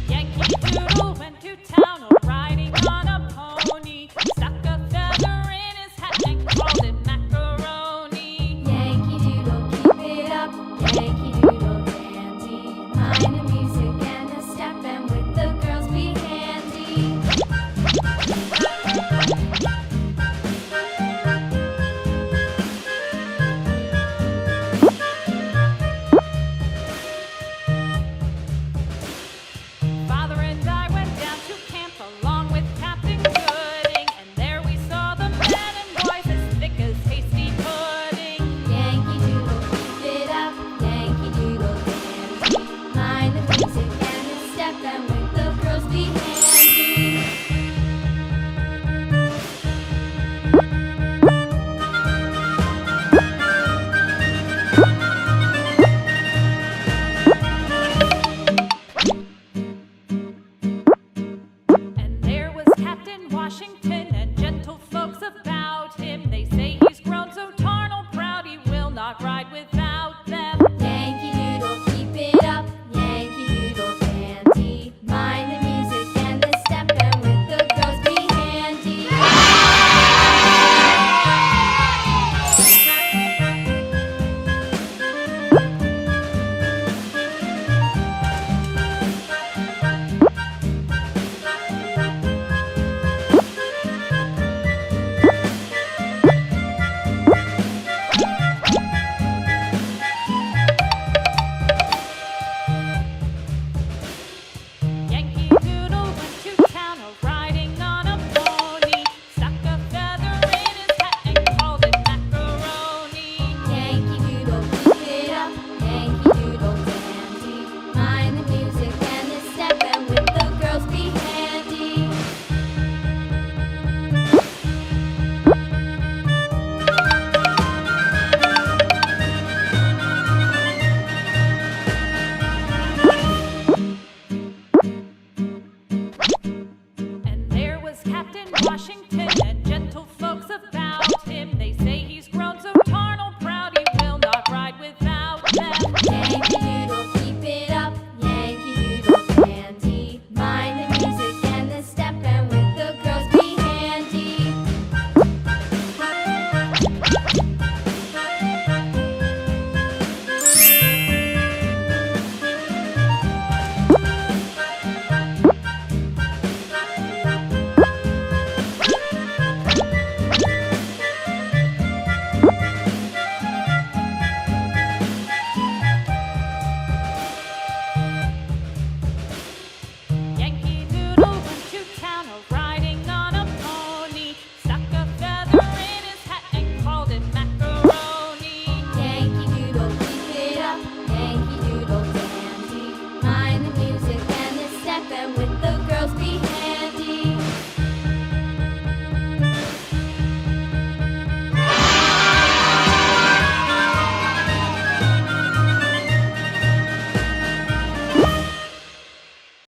Yankee Doodle went to town riding on a pony. Stuck a feather in his hat and called it macaroni. Yankee Doodle, keep it up. Yankee Doodle dandy. Mind the music and the step, and with the girls be handy. Father and I went down to camp along with Captain Gooding, and there we saw the men and boys as thick as hasty pudding. Yankee Doodle, keep it up. Yankee Doodle dandy. Mind the music and the step, and with the girls be handy. And there was Captain Washington and gentle folks about him. They say he's grown so tarnal proud he will not ride without